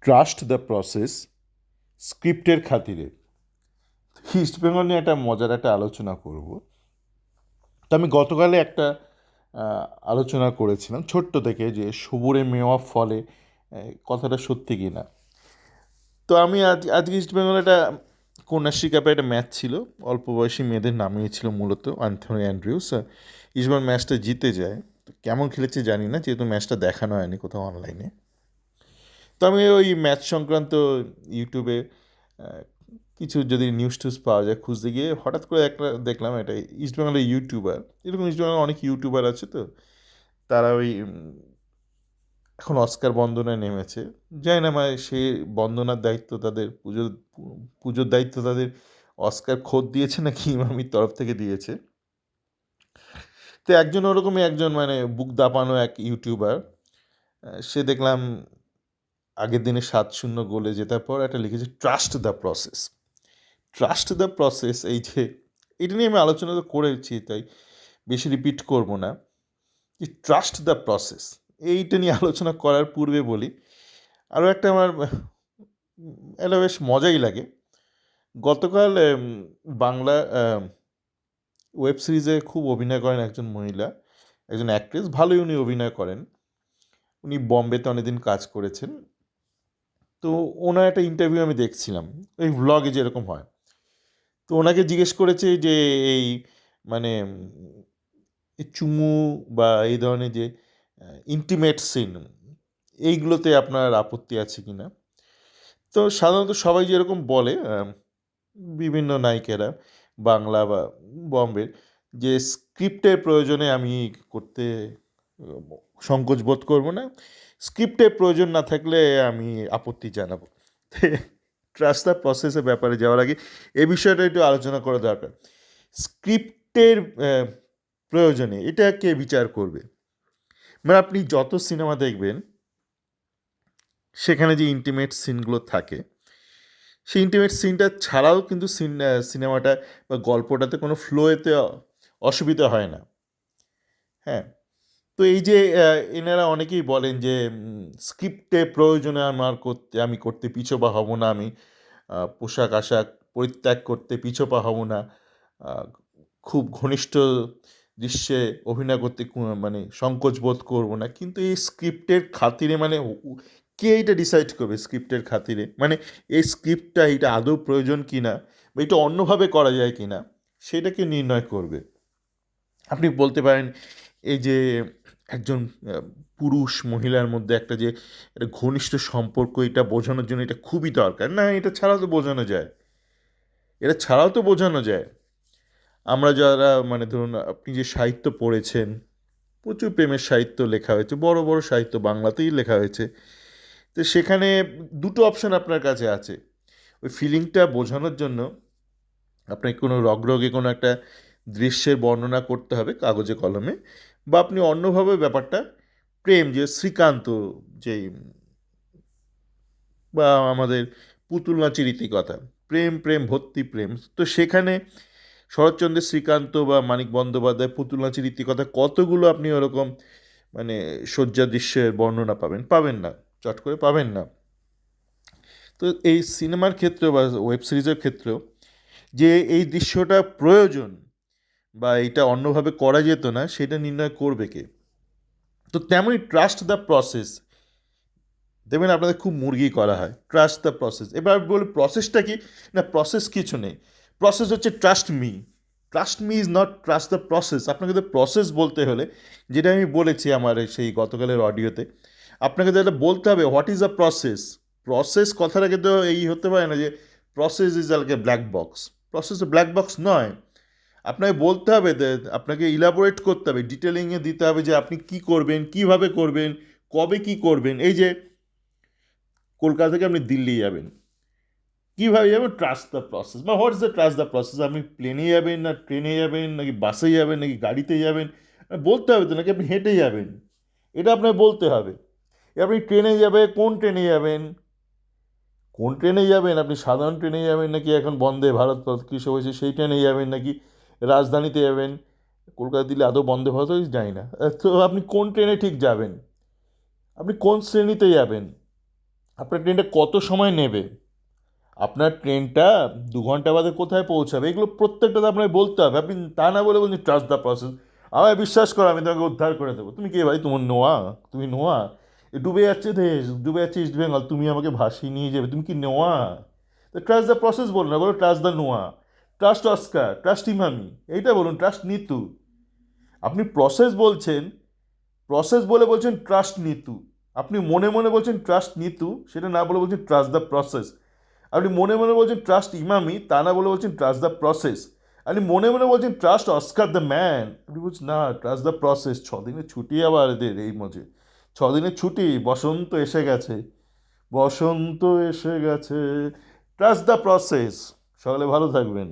Trust the process স্ক্রিপ্টের খাতিরে east Bengal নিয়ে একটা মজার একটা আলোচনা করব। তো আমি গতকালে একটা আলোচনা করেছিলাম ছোট্ট থেকে যে সবুরে মেওয়া ফলে কথাটা সত্যি কি না। তো আমি আজকে ইস্ট বেঙ্গল একটা কন্যাশ্রী কাপে একটা ম্যাচ ছিল, অল্প বয়সী মেয়েদের নামিয়েছিল মূলত অ্যান্থনি অ্যান্ড্রিউস। ইস্ট বেঙ্গল ম্যাচটা জিতে যায়। তো কেমন খেলেছে জানি না, যেহেতু ম্যাচটা দেখানো হয়নি কোথাও অনলাইনে। তো আমি ওই ম্যাচ সংক্রান্ত ইউটিউবে কিছু যদি নিউজ টিউজ পাওয়া যায় খুঁজতে গিয়ে হঠাৎ করে একটা দেখলাম, এটা ইস্টবেঙ্গলের ইউটিউবার, এরকম ইস্টবেঙ্গলে অনেক ইউটিউবার আছে, তো তারা ওই এখন অস্কার বন্দনায় নেমেছে। জানি না মানে সে বন্দনার দায়িত্ব তাদের, পুজোর দায়িত্ব তাদের অস্কার খোদ দিয়েছে নাকি ইমামির তরফ থেকে দিয়েছে। তো একজন ওরকমই একজন মানে বুক দাপানো এক ইউটিউবার, সে দেখলাম আগের দিনে 7-0 গোলে জেতার পর একটা লিখেছে trust the process. Trust the process, এই যে এটা নিয়ে আমি আলোচনা তো করেছি, তাই বেশি রিপিট করব না। যে ট্রাস্ট দ্য প্রসেস এইটা নিয়ে আলোচনা করার পূর্বে বলি আরও একটা আমার এটা বেশ মজাই লাগে। গতকাল বাংলা ওয়েব সিরিজে খুব অভিনয় করেন একজন মহিলা, একজন অ্যাক্ট্রেস, ভালোই উনি অভিনয় করেন। উনি বম্বেতে অনেকদিন কাজ করেছেন। তো ওনার একটা ইন্টারভিউ আমি দেখছিলাম, ওই ভ্লগে যেরকম হয়। তো ওনাকে জিজ্ঞেস করেছে যে এই মানে এই চুমু বা এই ধরনের যে ইন্টিমেট সিন, এইগুলোতে আপনার আপত্তি আছে কি না। তো সাধারণত সবাই যেরকম বলে, বিভিন্ন নায়িকেরা বাংলা বা বম্বের, যে স্ক্রিপ্টের প্রয়োজনে আমি করতে সংকোচ বোধ করবো না, স্ক্রিপ্টের প্রয়োজন না থাকলে আমি আপত্তি জানাবো। ট্রাস্ট দ্য প্রসেসের ব্যাপারে যাওয়ার আগে এই বিষয়টা একটু আলোচনা করা দরকার। স্ক্রিপ্টের প্রয়োজনে এটা কে বিচার করবে? মানে আপনি যত সিনেমা দেখবেন সেখানে যে ইন্টিমেট সিনগুলো থাকে, সেই ইন্টিমেট সিনটা ছাড়াও কিন্তু সিনেমাটা বা গল্পটাতে কোনো ফ্লোয়েতে অসুবিধা হয় না। হ্যাঁ, তো এই যে এনারা অনেকেই বলেন যে স্ক্রিপ্টে প্রয়োজনে আমি করতে পিছপা হব না, আমি পোশাক আশাক পরিত্যাগ করতে পিছপা হব না, আহ, খুব ঘনিষ্ঠ দৃশ্যে অভিনয় করতে মানে সংকোচ বোধ করব না। কিন্তু এই স্ক্রিপ্টের খাতিরে মানে কে এটা ডিসাইড করবে স্ক্রিপ্টের খাতিরে, মানে এই স্ক্রিপ্টটা এটা আদৌ প্রয়োজন কি না, বা এটা অন্যভাবে করা যায় কি না, সেটাকে নির্ণয় করবে। আপনি বলতে পারেন এই যে একজন পুরুষ মহিলার মধ্যে একটা যে একটা ঘনিষ্ঠ সম্পর্ক, এটা বোঝানোর জন্য এটা খুবই দরকার না, এটা ছাড়াও তো বোঝানো যায়, এটা ছাড়াও তো বোঝানো যায়। আমরা যারা মানে ধরুন আপনি যে সাহিত্য পড়েছেন, প্রচুর প্রেমের সাহিত্য লেখা হয়েছে, বড় বড় সাহিত্য বাংলাতেই লেখা হয়েছে। তো সেখানে দুটো অপশন আপনার কাছে আছে। ওই ফিলিংটা বোঝানোর জন্য আপনাকে কোনো রগরগে কোনো একটা দৃশ্যের বর্ণনা করতে হবে কাগজে কলমে, বা আপনি অন্যভাবে ব্যাপারটা, প্রেম যে শ্রীকান্ত, যেই বা আমাদের পুতুল নাচের ইতিকথা, প্রেম প্রেম ভর্তি প্রেম, তো সেখানে শরৎচন্দ্রের শ্রীকান্ত বা মানিক বন্দ্যোপাধ্যায় পুতুল নাচের ইতিকথা কতগুলো আপনি ওরকম মানে শয্যা দৃশ্যের বর্ণনা পাবেন? পাবেন না, চট করে পাবেন না। তো এই সিনেমার ক্ষেত্রেও বা ওয়েব সিরিজের ক্ষেত্রেও যে এই দৃশ্যটা প্রয়োজন বা এটা অন্যভাবে করা যেত না, সেটা নির্ণয় করবে কে? তো তেমনই ট্রাস্ট দ্য প্রসেস, দেখবেন আপনাদের খুব মুরগি করা হয় ট্রাস্ট দ্য প্রসেস। এবার বলি প্রসেসটা কি? না, প্রসেস কিছু নেই। প্রসেস হচ্ছে trust me. Trust me is not trust the process. আপনাকে তো প্রসেস বলতে হলে, যেটা আমি বলেছি আমার সেই গতকালের অডিওতে, আপনাকে তো এটা বলতে হবে what is the process. Process কথাটাকে তো এই হতে পারে না যে process is like black box. Process black box নয়। আপনাকে বলতে হবে, আপনাকে ইলাবোরেট করতে হবে, ডিটেলিংয়ে দিতে হবে যে আপনি কি করবেন, কিভাবে করবেন, কবে কি করবেন। এই যে কলকাতা থেকে আপনি দিল্লি যাবেন, কীভাবে যাবেন? Trust the process. বা what's the trust the process? আপনি প্লেনে যাবেন, না ট্রেনে যাবেন, নাকি বাসে যাবেন, নাকি গাড়িতে যাবেন? বলতে হবে তো, নাকি আপনি হেঁটে যাবেন, এটা আপনাকে বলতে হবে। আপনি ট্রেনে যাবে, কোন ট্রেনে যাবেন? কোন ট্রেনে যাবেন? আপনি সাধারণ ট্রেনে যাবেন, নাকি এখন বন্দে ভারত কী সব হয়েছে সেই ট্রেনে যাবেন, নাকি রাজধানীতে যাবেন? কলকাতা দিল্লি আদৌ বন্দে ভারত হয়েছে জানি না। তো আপনি কোন ট্রেনে ঠিক যাবেন? আপনি কোন শ্রেণীতে যাবেন? আপনার ট্রেনটা কত সময় নেবে, আপনার ট্রেনটা 2 ঘন্টা বাদে কোথায় পৌঁছাবে, এগুলো প্রত্যেকটাতে আপনাকে বলতে হবে। আপনি তা না বলে বলছেন ট্রাস্ট দ্য প্রসেস, আমায় বিশ্বাস করো আমি তোমাকে উদ্ধার করে দেবো। তুমি কে ভাই? তোমার নোয়া? তুমি নোয়া? এ ডুবে যাচ্ছে দেশ, ডুবে যাচ্ছে ইস্ট বেঙ্গল, তুমি আমাকে ভাসিয়ে নিয়ে যাবে? তুমি কি নোয়া? তো ট্রাস্ট দ্য প্রসেস বলো না, বলো ট্রাস্ট দ্য নোয়া, ট্রাস্ট অস্কার, ট্রাস্ট ইমামি, এইটা বলুন, ট্রাস্ট নিতু। আপনি প্রসেস বলছেন, প্রসেস বলে বলছেন ট্রাস্ট নিতু, আপনি মনে মনে বলছেন ট্রাস্ট নিতু, সেটা না বলে বলছেন ট্রাস্ট দ্য প্রসেস। আপনি মনে মনে বলছেন ট্রাস্ট ইমামি, তা না বলে বলছেন ট্রাস্ট দ্য প্রসেস। আপনি মনে মনে বলছেন ট্রাস্ট অস্কার দ্য ম্যান, আপনি বলছেন না ট্রাস্ট দ্য প্রসেস। 6 দিনের ছুটি আবার এদের এই মজে, 6 দিনের ছুটি, বসন্ত এসে গেছে, বসন্ত এসে গেছে, ট্রাস্ট দ্য প্রসেস। সকলে ভালো থাকবেন।